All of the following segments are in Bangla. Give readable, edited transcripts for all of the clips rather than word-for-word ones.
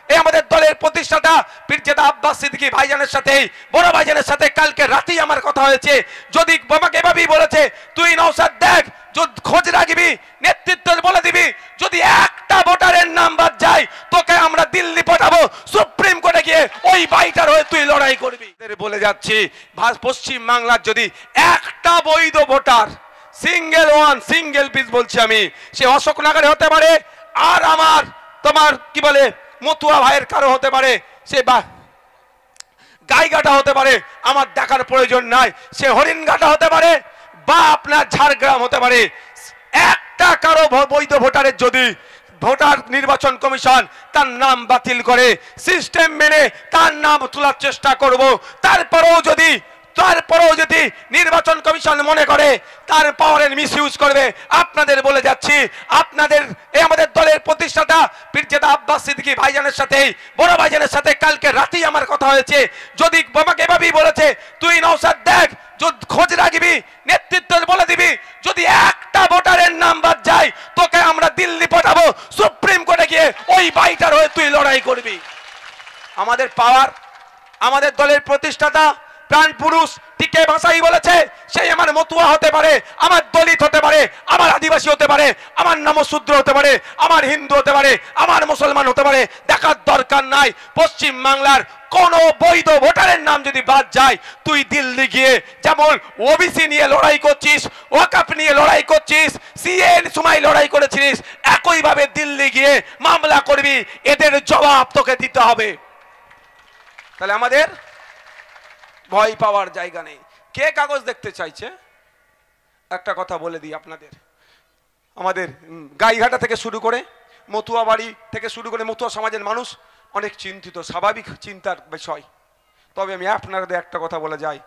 এই আমাদের দলের প্রতিষ্ঠাতা পীরজাদা আব্বাস সিদ্দিকী ভাইজানের সাথে বড় ভাইজানের সাথে কালকে রাতেই আমার কথা হয়েছে। যদি বাবাকে এভাবেই বলেছে তুই নওশাদ দেখ খোঁজ রাখবি, নেতৃত্ব বলে দিবি, যদি একটা ভোটারের নাম বাদ যায় তোকে আমরা দিল্লি পাঠাবো, সুপ্রিম কোর্টে গিয়ে ওই বাইটার হয়ে তুই লড়াই করবি। বলে যাচ্ছি পশ্চিম বাংলার যদি একটা বৈধ ভোটার সিঙ্গেল পিস বলছি আমি, সে অশোকনগরে হতে পারে আর আমার তোমার কি বলে মতুয়া ভাইয়ের কারো হতে পারে, সে গাইঘাটা হতে পারে, আমার দেখার প্রয়োজন নাই। সে হরিণঘাটা হতে পারে বা আপনার ঝাড়গ্রাম হতে পারে। একটা কারো বৈধ ভোটারের যদি ভোটার নির্বাচন কমিশন তার নাম বাতিল করে সিস্টেম মেনে তার নাম তোলার চেষ্টা করব। তারপরেও যদি নির্বাচন কমিশন মনে করে তার পাওয়ারের মিসইউজ করবে, আপনাদের বলে যাচ্ছি আপনাদের এই আমাদের দলের প্রতিষ্ঠাতা পীরজাদা আব্বাস সিদ্দিকী ভাইজানের সাথে বড় ভাইজানের সাথে কালকে রাতেই আমার কথা হয়েছে। যদি বাবাকে এভাবেই বলেছে তুই নওশাদ দেখ খোঁজ রাখবি, নেতৃত্ব বলে দিবি, যদি একটা ভোটারের নাম বাদ যায় তোকে আমরা দিল্লি পাঠাবো, সুপ্রিম কোর্টে গিয়ে ওই বাইটার হয়ে তুই লড়াই করবি। আমাদের পাওয়ার, আমাদের দলের প্রতিষ্ঠাতা প্রাণ পুরুষ টিকে ভাষাই বলেছে, সেই আমার মতুয়া হতে পারে, আমার দলিত হতে পারে, আমার আদিবাসী হতে পারে, আমার নমশূদ্র হতে পারে, আমার হিন্দু হতে পারে, আমার মুসলমান হতে পারে, দেখার দরকার নাই। পশ্চিম বাংলার কোন বৈধ ভোটারের নাম যদি বাদ যায় তুই দিল্লি গিয়ে যেমন ওবিসি নিয়ে লড়াই করছিস, ওয়াকফ নিয়ে লড়াই করছিস, সিএন সময় লড়াই করেছিস, একইভাবে দিল্লি গিয়ে মামলা করবি, এদের জবাব তোকে দিতে হবে। তাহলে আমাদের ভয় পাওয়ার জায়গা নেই। কে কাগজ দেখতে চাইছে? একটা কথা বলে দিই আপনাদের, আমাদের গাইঘাটা থেকে শুরু করে মতুয়া বাড়ি থেকে শুরু করে মতুয়া সমাজের মানুষ অনেক চিন্তিত, স্বাভাবিক চিন্তার বিষয়। তবে আমি আপনাদের একটা কথা বলে যাই,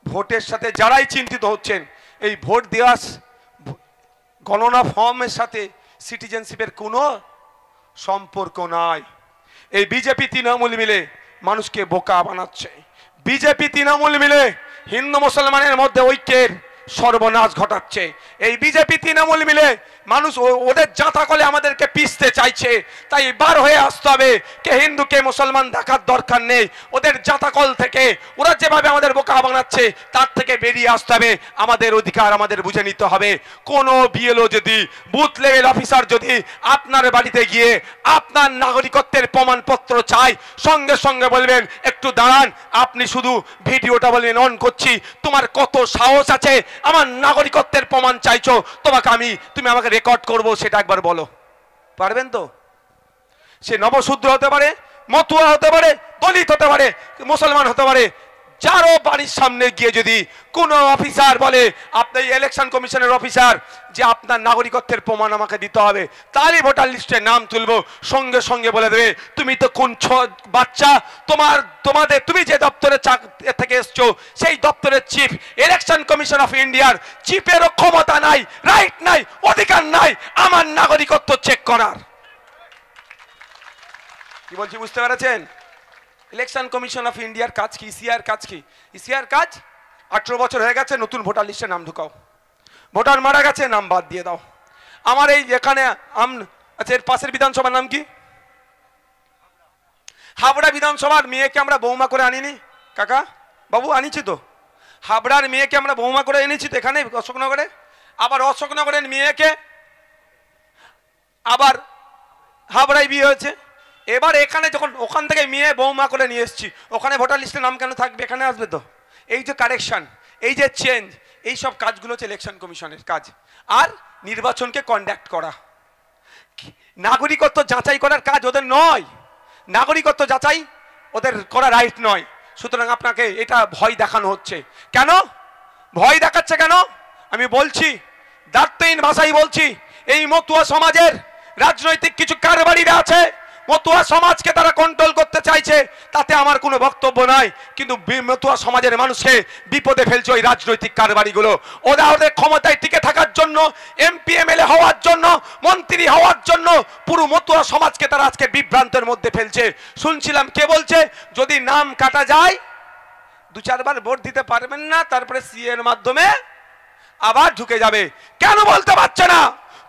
ভোটের সাথে যারাই চিন্তিত হচ্ছেন, এই ভোট দেওয়া গণনা ফর্মের সাথে সিটিজেনশিপের কোনো সম্পর্ক নাই। এই বিজেপি তৃণমূল মিলে মানুষকে বোকা বানাচ্ছে, বিজেপি তৃণমূল মিলে হিন্দু মুসলমানের মধ্যে ঐক্যের সর্বনাশ ঘটাচ্ছে। এই বিজেপি তৃণমূল মিলে মানুষ ওদের জাঁতা কলে আমাদেরকে পিষতে চাইছে। তাই বার হয়ে আসতে হবে, কে হিন্দু কে মুসলমান দেখার দরকার নেই। ওদের জাঁতা কল থেকে ওরা যেভাবে আমাদের বোকা বানাচ্ছে তার থেকে বেরিয়ে আসতে হবে। আমাদের অধিকার আমাদের বুঝে নিতে হবে। কোনো বিএলও যদি বুথ লেভেল অফিসার যদি আপনার বাড়িতে গিয়ে আপনার নাগরিকত্বের প্রমাণপত্র চাই, সঙ্গে সঙ্গে বলবেন একটু দাঁড়ান, আপনি শুধু ভিডিওটা বলবেন অন করছি, তোমার কত সাহস আছে আমার নাগরিকত্বের প্রমাণ চাইছো, তুমি আমাকে রেকর্ড করবো, সেটা একবার বলো। পারবেন তো? সে নবশূদ্র হতে পারে, মতুয়া হতে পারে, দলিত হতে পারে, মুসলমান হতে পারে, যারও বাড়ির সামনে গিয়ে যদি কোন অফিসার বলে আপনি ইলেকশন কমিশনের অফিসার যে আপনার নাগরিকত্বের প্রমাণ আমাকে দিতে হবে, তারই ভোটার লিস্টে নাম তুলবো, সঙ্গে সঙ্গে বলে দেবে তুমি তো কোন বাচ্চা, তুমি যে দপ্তরে থেকে এসছো সেই দপ্তরের চিফ, ইলেকশন কমিশন অফ ইন্ডিয়ার চিফেরও ক্ষমতা নাই, রাইট নাই, অধিকার নাই আমার নাগরিকত্ব চেক করার। কি বলছি বুঝতে পেরেছেন? ইলেকশন কমিশন অফ ইন্ডিয়ার কাজ কি? ইসিআর কাজ কি? ইসিআর কাজ 18 বছর হয়ে গেছে, নতুন ভোটার লিস্টে নাম ঢুকাও, ভোটার মারা গেছে নাম বাদ দিয়ে দাও। আমার এই এখানে আচ্ছা, এর পাশের বিধানসভার নাম কি? হাবড়া বিধানসভার মেয়েকে আমরা বৌমা করে আনিনি কাকা বাবু, আনিছি তো। হাবড়ার মেয়েকে আমরা বৌমা করে এনেছি তো এখানে অশোকনগরে। আবার অশোকনগরের মেয়েকে আবার হাবড়ায় বিয়ে হয়েছে। এবার এখানে যখন ওখান থেকে মেয়ে বৌমা করে নিয়ে এসছি, ওখানে ভোটার লিস্টে নাম কেন থাকবে? এখানে আসবে তো। এই যে কারেকশন, এই যে চেঞ্জ, এই সব কাজগুলো হচ্ছে ইলেকশন কমিশনের কাজ। আর নির্বাচনকে কন্ডাক্ট করা, নাগরিকত্ব যাচাই করার কাজ ওদের নয়। নাগরিকত্ব যাচাই ওদের করা রাইট নয়। সুতরাং আপনাকে এটা ভয় দেখানো হচ্ছে। কেন ভয় দেখাচ্ছে? কেন আমি বলছি, দায়িত্বহীন ভাষাই বলছি, এই মতুয়া সমাজের রাজনৈতিক কিছু কারবারিরা আছে, মতুয়া সমাজকে তারা কন্ট্রোল করতে চাইছে, তাতে আমার কোনো বক্তব্য নাই। কিন্তু মতুয়া সমাজের মানুষকে বিপদে ফেলছে ওই রাজনৈতিক কারবারিগুলো। ওরা ওদের ক্ষমতায় টিকে থাকার জন্য, এমপি এমএলএ হওয়ার জন্য, মন্ত্রী হওয়ার জন্য পুরো মতুয়া সমাজকে তারা আজকে বিভ্রান্তের মধ্যে ফেলছে। শুনছিলাম কে বলছে যদি নাম কাটা যায় 2-4 বার ভোট দিতে পারবেন না, তারপরে সিএ এর মাধ্যমে আবার ঢুকে যাবে। কেন বলতে পারছে না?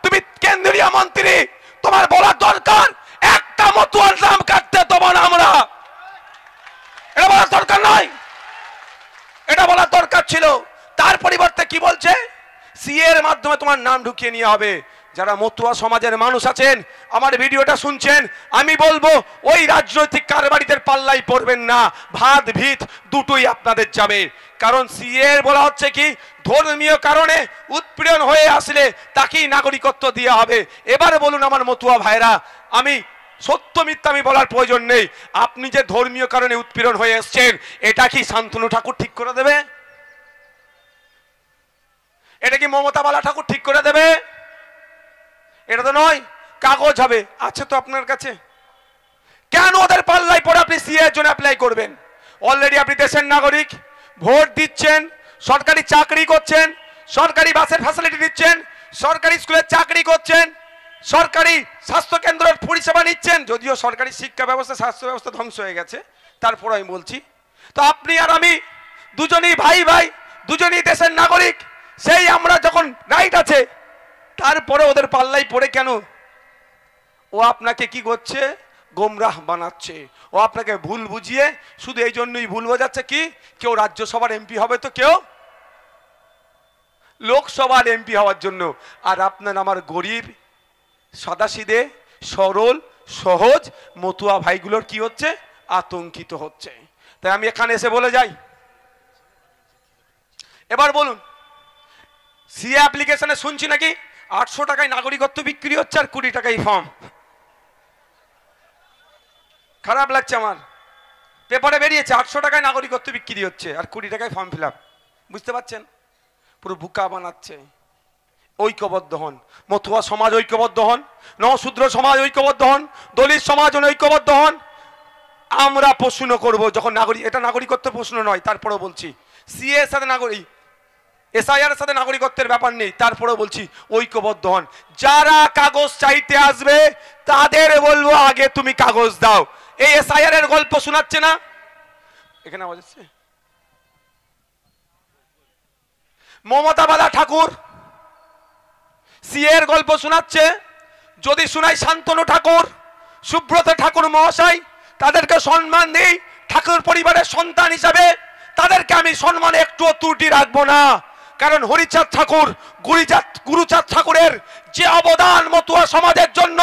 তুমি কেন্দ্রীয় মন্ত্রী, তোমার বলার দরকার একটা মতুয়ার নাম কাটতে তো সিএ এর মাধ্যমে তোমার নাম ঢুকিয়ে নিয়ে হবে। যারা মতুয়া সমাজের মানুষ আছেন, আমার ভিডিওটা শুনছেন, আমি বলবো ওই রাজনৈতিক কারবারিদের পাল্লাই পড়বেন না, ভাত ভিত দুটোই আপনাদের যাবে। কারণ সিএ বলা হচ্ছে কি, ধর্মীয় কারণে উৎপীড়ন হয়ে আসলে তাকেই নাগরিকত্ব দেওয়া হবে। এবারে বলুন আমার মতুয়া ভাইরা, আমি সত্য মিথ্যা আমি বলার প্রয়োজন নেই, আপনি যে ধর্মীয় কারণে উৎপীড়ন হয়ে এসছেন, এটা কি শান্তনু ঠাকুর ঠিক করে দেবে? এটা কি মমতা বালা ঠাকুর ঠিক করে দেবে? এটা তো নয়। কাগজ হবে, আছে তো আপনার কাছে, কেন ওদের পাল্লাই পড়ে আপনি সিএ এর জন্য অ্যাপ্লাই করবেন? অলরেডি আপনি দেশের নাগরিক, ভোট দিচ্ছেন, সরকারি চাকরি করছেন, সরকারি বাসের ফ্যাসিলিটি দিচ্ছেন, সরকারি স্কুলে চাকরি করছেন, সরকারি স্বাস্থ্য কেন্দ্রের পরিষেবা নিচ্ছেন। যদিও সরকারি শিক্ষা ব্যবস্থা স্বাস্থ্য ব্যবস্থা ধ্বংস হয়ে গেছে, তারপর আমি বলছি, তো আপনি আর আমি দুজনেই ভাই ভাই, দুজনেই দেশের নাগরিক। সেই আমরা যখন রাইট আছে, তারপরে ওদের পাল্লাই পড়ে কেন? ও আপনাকে কি করছে? গোমরাহ বানাচ্ছে। ও আপনাকে ভুল বুঝিয়ে শুধু এই জন্যই ভুল বোঝাচ্ছে কি, কেউ রাজ্যসভার এমপি হবে তো কেউ লোকসভার এমপি হওয়ার জন্য। আর আপনার আমার গরিব সাদাসিধে সরল সহজ মতুয়া ভাইগুলোর কি হচ্ছে? আতঙ্কিত হচ্ছে। তাই আমি এখানে এসে বলে যাই, এবার বলুন, সিএ অ্যাপ্লিকেশনে শুনছি নাকি 800 টাকায় নাগরিকত্ব বিক্রি হচ্ছে আর 20 টাকায় ফর্ম। খারাপ লাগছে আমার, পেপারে বেরিয়েছে 800 টাকায় নাগরিকত্ব বিক্রি হচ্ছে আর 20 টাকায় ফর্ম ফিল আপ। বুঝতে পারছেন? পুরো বুকা বানাচ্ছে। ঐক্যবদ্ধ হন, মতুয়া সমাজ ঐক্যবদ্ধ হন, নশূদ্র সমাজ ঐক্যবদ্ধ হন, দলিত সমাজ ঐক্যবদ্ধ হন। আমরা প্রশ্ন করব যখন নাগরিক, এটা নাগরিকত্ব প্রশ্ন নয়, তারপরেও বলছি সিএ এর সাথে নাগরিক এসআইআর এর সাথে নাগরিকত্বের ব্যাপার নেই, তারপরেও বলছি ঐক্যবদ্ধ হন। যারা কাগজ চাইতে আসবে তাদের বলবো আগে তুমি কাগজ দাও। এই এসআইআর এর গল্প শোনাচ্ছে না এখানে আওয়াজ আসছে? মমতা বালা ঠাকুর সিএ এর গল্প শোনাচ্ছে। যদি শোনাই শান্তনু ঠাকুর, সুব্রত ঠাকুর মহাশয়, তাদেরকে সম্মান দিই ঠাকুর পরিবারের সন্তান হিসাবে, তাদেরকে আমি সম্মানে একটুও ত্রুটি রাখবো না। কারণ হরিচাঁদ ঠাকুর, গুরুচাঁদ ঠাকুরের যে অবদান মতুয়া সমাজের জন্য,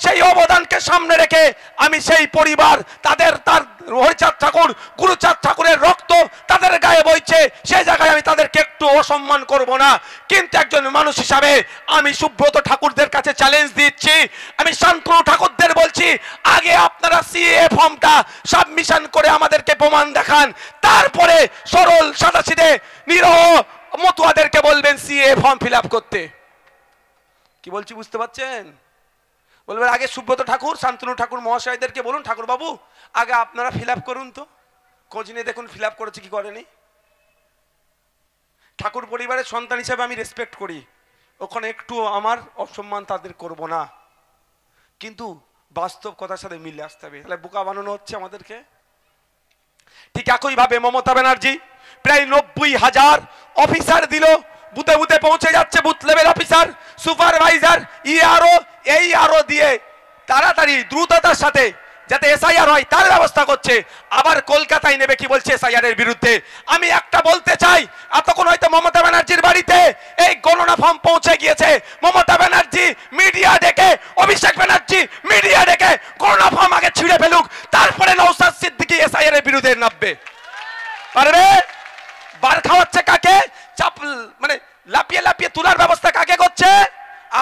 সেই অবদানকে সামনে রেখে আমি সেই পরিবার, তার হরিচাঁদ ঠাকুর, গুরুচাঁদ ঠাকুরের রক্ত তাদের গায়ে বইছে, সেই জায়গায় আমি তাদেরকে একটু অসম্মান করব না। কিন্তু একজন মানুষ হিসাবে আমি সুব্রত ঠাকুরদের কাছে চ্যালেঞ্জ দিচ্ছি, আমি শান্তনু ঠাকুরদের বলছি, আগে আপনারা সিএ ফর্মটা সাবমিশন করে আমাদেরকে প্রমাণ দেখান, তারপরে সরল সাদাসিধে নিরহ মতুয়াদেরকে বলবেন সিএ ফর্ম ফিল আপ করতে। কি বলছি বুঝতে পারছেন? বলবেন আগে সুব্রত ঠাকুর, শান্তনু ঠাকুর মহাশয়দেরকে বলুন, ঠাকুর বাবু আগে আপনারা ফিল আপ করুন, তো খোঁজ নিয়ে দেখুন ফিল আপ করেছে কি করেনি। ঠাকুর পরিবারের সন্তান হিসেবে আমি রেসপেক্ট করি, ওখানে একটু আমার অসম্মান তাদের করব না, কিন্তু বাস্তব কথার সাথে মিলে আসতে হবে। তাহলে বোকা বানানো হচ্ছে আমাদেরকে। ঠিক একইভাবে মমতা ব্যানার্জি প্রায় 90,000 অফিসার দিল, বুথে বুথে পৌঁছে যাচ্ছে, booth level officer, supervisor, ERO, এই আরও দিয়ে তাড়াতাড়ি দ্রুততার সাথে যাতে এসআইআর হয় তার ব্যবস্থা করছে। আবার কলকাতায় নেবে কি বলছে এসআইআর এর বিরুদ্ধে। আমি একটা বলতে চাই, এতক্ষণ হয়তো মমতা ব্যানার্জির বাড়িতে এই গণনা ফর্ম পৌঁছে গিয়েছে, মমতা ব্যানার্জি মিডিয়া ডেকে, অভিষেক ব্যানার্জি মিডিয়া ডেকে গণনা ফর্ম আগে ছিঁড়ে ফেলুক, তারপরে নওশাদ সিদ্দিকী এসআইআর এর বিরুদ্ধে নামবে। পারবে? বার খাওয়াচ্ছে কাকে? চাপ মানে লাপিয়ে লাপিয়ে তোলার ব্যবস্থা কাকে করছে?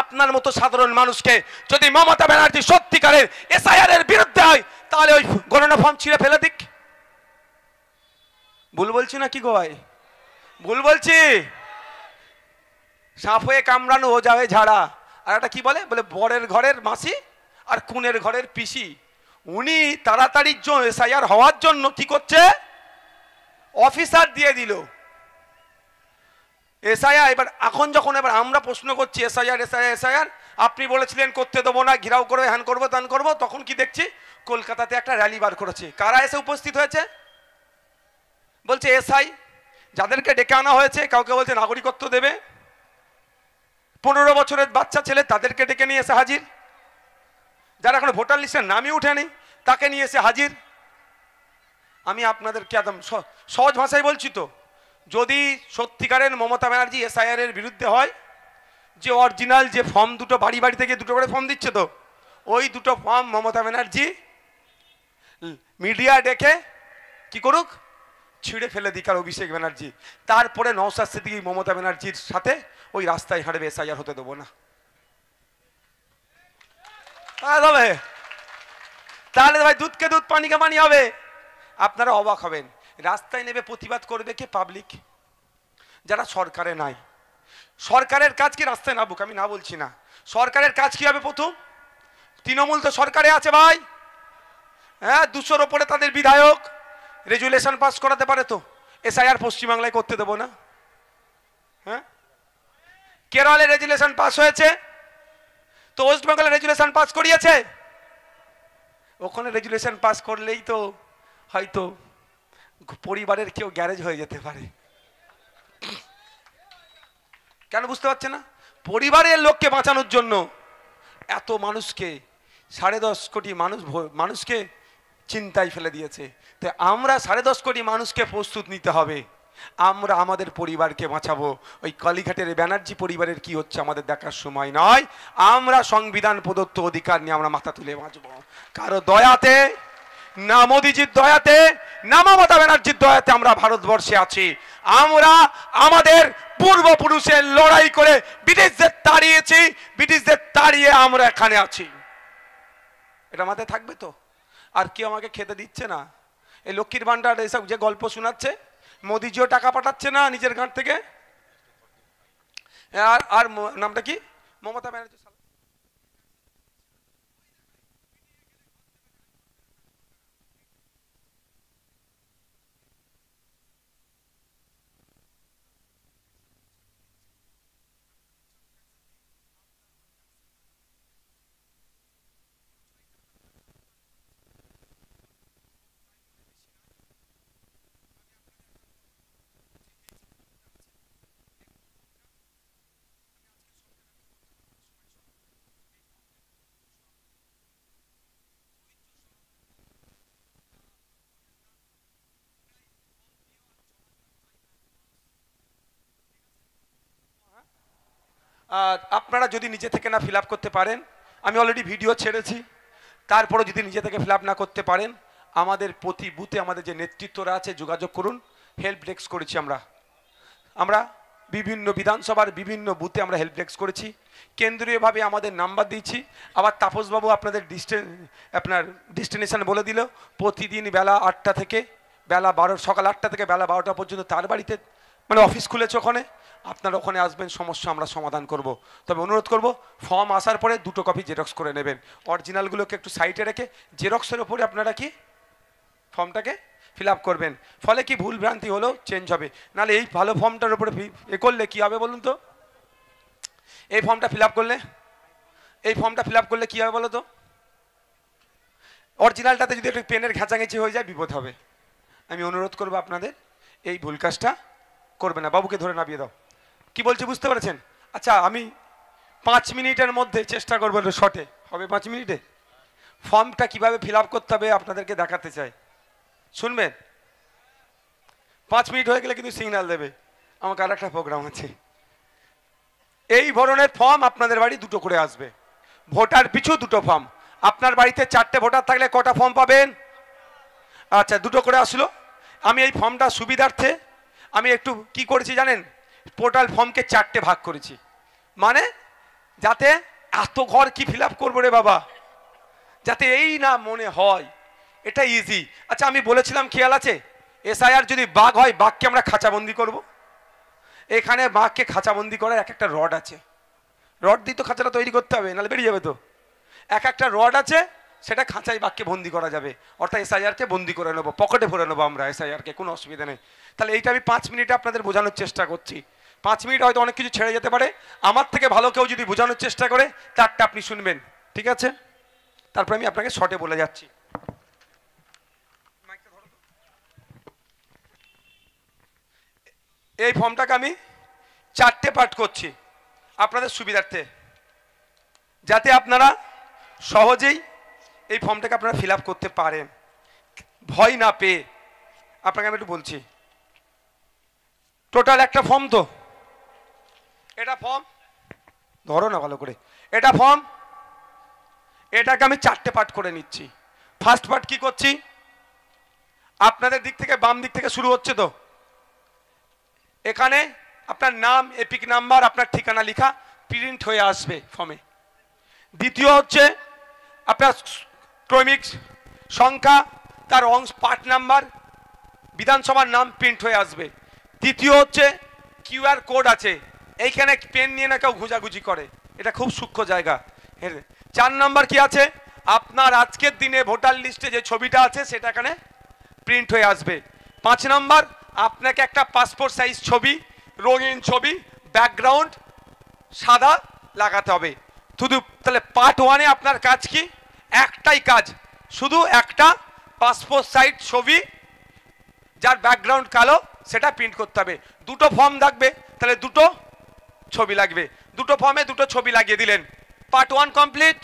আপনার মতো সাধারণ মানুষকে। যদি মমতা ব্যানার্জি সত্যিকারের এসআইআর এর বিরুদ্ধে হয়, তাহলে ওই গণনা ফর্ম ছিঁড়ে ফেলে দিক। ভুল বলছি না কি গো ভাই? ভুল বলছি? সাপ হয়ে কামড়ানো ও যাবে ঝাড়া। আর একটা কি বলে, বলে বরের ঘরের মাসি আর কুনের ঘরের পিসি। উনি তাড়াতাড়ির জন্য এসআইআর হওয়ার জন্য কি করছে, অফিসার দিয়ে দিল এসআইআর। এবার এখন যখন এবার আমরা প্রশ্ন করছি এসআইআর এসআইআর এসআইআর, আপনি বলেছিলেন করতে দেবো না, ঘিরাও করবে, হ্যান করবো, ত্যান করবো, তখন কি দেখছি কলকাতাতে একটা র্যালি বার করেছে। কারা এসে উপস্থিত হয়েছে? বলছে এসআই, যাদেরকে ডেকে আনা হয়েছে কাউকে বলছে নাগরিকত্ব দেবে, 15 বছরের বাচ্চা ছেলে তাদেরকে ডেকে নিয়ে এসে হাজির, যারা এখন ভোটার লিস্টের নামই উঠেনি তাকে নিয়ে এসে হাজির। আমি আপনাদেরকে একদম সহজ ভাষায় বলছি, তো যদি সত্যিকারের মমতা ব্যানার্জি এসআইআর এর বিরুদ্ধে হয় যে অরিজিনাল যে ফর্ম দুটো বাড়ি বাড়ি থেকে দুটো করে ফর্ম দিচ্ছে তো, ওই দুটো ফর্ম মমতা ব্যানার্জি মিডিয়া ডেকে কি করুক, ছিঁড়ে ফেলে দিক আর অভিষেক ব্যানার্জি। তারপরে নওশাদ সিদ্দিকী মমতা ব্যানার্জির সাথে ওই রাস্তায় হাঁটবে, এসআইআর হতে দেবো না। তাহলে ভাই দুধকে দুধ পানিকে পানি হবে। আপনারা অবাক হবেন, রাস্তায় নেবে প্রতিবাদ করবে কে? পাবলিক, যারা সরকারে নাই। সরকারের কাজ কি রাস্তায় নামুক, আমি না বলছি না। সরকারের কাজ কি হবে? প্রথম, তৃণমূল তো সরকারে আছে ভাই, হ্যাঁ, 200-র ওপরে তাদের বিধায়ক, রেজুলেশন পাস করাতে পারে তো। এসআইআর পশ্চিমবাংলায় করতে দেবো না? হ্যাঁ, কেরলে রেজুলেশন পাস হয়েছে তো ওয়েস্ট বেঙ্গলে রেজুলেশন পাস করিয়েছে। ওখানে রেজুলেশন পাস করলেই তো হয়তো পরিবারের কেউ গ্যারেজ হয়ে যেতে পারে। কেন বুঝতে পারছে না? পরিবারের লোককে বাঁচানোর জন্য এত মানুষকে, 10.5 কোটি মানুষকে চিন্তায় ফেলে দিয়েছে। তো আমরা 10.5 কোটি মানুষকে প্রস্তুত নিতে হবে। আমরা আমাদের পরিবারকে বাঁচাবো। ওই কালীঘাটের ব্যানার্জি পরিবারের কি হচ্ছে আমাদের দেখার সময় নয়। আমরা সংবিধান প্রদত্ত অধিকার নিয়ে আমরা মাথা তুলে বাঁচবো। কারো দয়াতে না, মোদিজির দয়াতে না, মমতা ব্যানার্জির দয়াতে আমরা ভারতবর্ষে আছি। আমরা আমাদের পূর্বপুরুষের লড়াই করে ব্রিটিশদের তাড়িয়েছি, ব্রিটিশদের তাড়িয়ে আমরা এখানে আছি। এটা মাথায় থাকবে তো? আর কেউ আমাকে খেতে দিচ্ছে না। এই লক্ষ্মীর ভান্ডার এসব যে গল্প শোনাচ্ছে, মোদিজিও টাকা পাঠাচ্ছে না নিজের ঘাট থেকে। আর নামটা কি? মমতা ব্যানার্জি। আর আপনারা যদি নিজে থেকে না ফিল আপ করতে পারেন, আমি অলরেডি ভিডিও ছেড়েছি, তারপরে যদি নিজে থেকে ফিল আপ না করতে পারেন, আমাদের প্রতি বুথে আমাদের যে নেতৃত্বরা আছে যোগাযোগ করুন। হেল্প ডেস্ক করেছি আমরা বিভিন্ন বিধানসভার বিভিন্ন বুথে আমরা হেল্প ডেস্ক করেছি। কেন্দ্রীয়ভাবে আমাদের নাম্বার দিয়েছি। আবার তাপসবাবু আপনাদের ডেস্টিনেশন বলে দিল। প্রতিদিন বেলা 8টা থেকে বেলা 12, সকাল 8টা থেকে বেলা 12টা পর্যন্ত তার বাড়িতে মানে অফিস খুলেছে ওখানে। আপনারা ওখানে আসবেন, সমস্যা আমরা সমাধান করব। তবে অনুরোধ করব, ফর্ম আসার পরে 2 কপি জেরক্স করে নেবেন। অরিজিনালগুলোকে একটু সাইডে রেখে জেরক্সের ওপরে আপনারা কি ফর্মটাকে ফিল আপ করবেন। ফলে কি ভুল ভ্রান্তি হলেও চেঞ্জ হবে। নাহলে এই ভালো ফর্মটার উপরে করলে কি হবে বলুন তো? এই ফর্মটা ফিল আপ করলে কি হবে বলো তো? অরিজিনালটাতে যদি একটু পেনের ঘেঁচাঘেঁচি হয়ে যায় বিপদ হবে। আমি অনুরোধ করবো আপনাদের এই ভুল কাজটা করবে না। বাবুকে ধরে নামিয়ে দাও। কি বলছি বুঝতে পেরেছেন? আচ্ছা, আমি 5 মিনিটের মধ্যে চেষ্টা করবো, শর্টে হবে 5 মিনিটে ফর্মটা কিভাবে ফিল আপ করতে হবে আপনাদেরকে দেখাতে চাই। শুনবেন? 5 মিনিট হয়ে গেলে কিন্তু সিগন্যাল দেবে, আমাকে আর একটা প্রোগ্রাম আছে। এই ধরনের ফর্ম আপনাদের বাড়ি 2টো করে আসবে, ভোটার পিছু 2টো ফর্ম। আপনার বাড়িতে 4টে ভোটার থাকলে কটা ফর্ম পাবেন? আচ্ছা, 2টো করে আসলো। আমি এই ফর্মটা সুবিধার্থে আমি একটু কি করেছি জানেন? পোর্টাল ফর্মকে 4টে ভাগ করেছি, মানে যাতে এত ঘর কি ফিল আপ করবো রে বাবা, যাতে এই না মনে হয়। এটা ইজি। আচ্ছা, আমি বলেছিলাম খেয়াল আছে, এসআইআর যদি বাঘ হয়, বাঘকে আমরা খাঁচাবন্দি করব। এখানে বাঘকে খাঁচাবন্দি করার একটা রড আছে, রড দিয়ে তো খাঁচাটা তৈরি করতে হবে, নাহলে বেরিয়ে যাবে তো। একটা রড আছে, সেটা খাঁচায় বাঘকে বন্দি করা যাবে। অর্থাৎ এসআইআরকে বন্দি করে নেবো, পকেটে ভরে নেবো আমরা এসআইআরকে, কোনো অসুবিধা নেই। তাহলে এইটা আমি 5 মিনিটে আপনাদের বোঝানোর চেষ্টা করছি। 5 মিনিট হয়তো অনেক কিছু ছেড়ে যেতে পারে। আমার থেকে ভালো কেউ যদি বোঝানোর চেষ্টা করে, তারটা আপনি শুনবেন, ঠিক আছে? তারপরে আমি আপনাকে শর্টে বলে যাচ্ছি। এই ফর্মটাকে আমি 4টে পার্ট করছি আপনাদের সুবিধার্থে, যাতে আপনারা সহজেই এই ফর্মটাকে আপনারা ফিল আপ করতে পারেন, ভয় না পেয়ে। আপনাকে আমি একটু বলছি, টোটাল একটা ফর্ম তো, এটা ফর্ম ধরো না ভালো করে, এটা ফর্ম, এটাকে আমি 4টে পার্ট করে নিচ্ছি। ফার্স্ট পার্ট কি করছি, আপনাদের দিক থেকে বাম দিক থেকে শুরু হচ্ছে তো, এখানে আপনার নাম, এপিক নাম্বার, আপনার ঠিকানা লেখা প্রিন্ট হয়ে আসবে ফর্মে। দ্বিতীয় হচ্ছে আপনার ক্রমিক সংখ্যা, তার অংশ, পার্ট নাম্বার, বিধানসভার নাম প্রিন্ট হয়ে আসবে। তৃতীয় হচ্ছে কিউআর কোড আছে, এইখানে পেন নিয়ে না কেউ ঘুজাঘুজি করে, এটা খুব সূক্ষ্ম জায়গা। 4 নাম্বার কি আছে, আপনার আজকের দিনে ভোটার লিস্টে যে ছবিটা আছে সেটা এখানে প্রিন্ট হয়ে আসবে। 5 নাম্বার আপনাকে একটা পাসপোর্ট সাইজ ছবি, রঙিন ছবি, ব্যাকগ্রাউন্ড সাদা লাগাতে হবে। শুধু তাহলে পার্ট 1-এ আপনার কাজ কি, একটাই কাজ, শুধু একটা পাসপোর্ট সাইজ ছবি যার ব্যাকগ্রাউন্ড কালো সেটা প্রিন্ট করতে হবে। 2টো ফর্ম থাকবে, তাহলে 2টো ছবি লাগবে, 2টো ফর্মে 2টো ছবি লাগিয়ে দিলেন। Part 1 complete.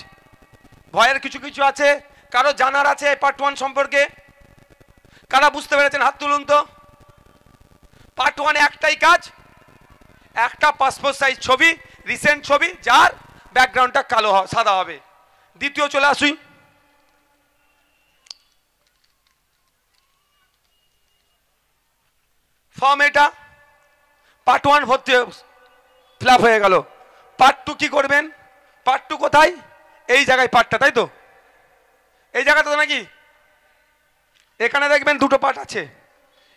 ভয়ের কিছু কিছু আছে, কারো জানার আছে পার্ট 1 সম্পর্কে, কারা বুঝতে পেরেছেন হাত তুলুন তো। পার্ট 1-এ একটাই কাজ, একটা পাসপোর্ট সাইজ ছবি, রিসেন্ট ছবি যার ব্যাকগ্রাউন্ডটা কালো সাদা হবে। দ্বিতীয় চলে আসি, ফর্ম এটা পার্ট 1 ভর্তি ফিল আপ হয়ে গেল। পার্ট 2 কি করবেন, পার্ট 2 কোথায়, এই জায়গায় পার্টটা, তাই তো, এই জায়গাটা তো নাকি, এখানে দেখবেন 2টো পার্ট আছে,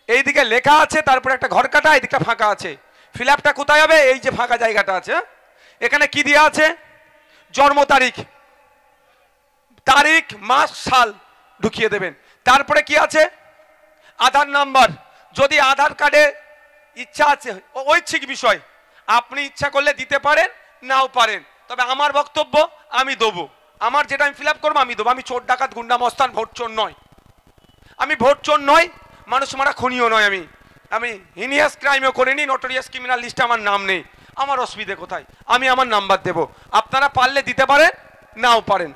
এইদিকে লেখা আছে, তারপরে একটা ঘর কাটা, এইদিকটা ফাঁকা আছে। ফিল আপটা কোথায় হবে, এই যে ফাঁকা জায়গাটা আছে, এখানে কি দেওয়া আছে, জন্ম তারিখ, তারিখ, মাস, সাল ঢুকিয়ে দেবেন। তারপরে কি আছে, আধার নাম্বার, যদি আধার কার্ডে ইচ্ছা আছে, ঐচ্ছিক বিষয়, আপনি ইচ্ছা করলে দিতে পারেন, নাও পারেন, তবে আমার বক্তব্য আমি দেবো, আমার যেটা আমি ফিল আপ করবো আমি দেবো। আমি চোর ডাকাত গুন্ডা মস্তান ভোট চোর নয়, আমি ভোট চোর নয়, মানুষ মারা খুনিও নয়, আমি হিনিয়াস ক্রাইমও করিনি, নোটোরিয়াস ক্রিমিনাল লিস্টে আমার নাম নেই, আমার অসুবিধে কোথায়, আমি আমার নাম্বার দেব, আপনারা পারলে দিতে পারেন, নাও পারেন।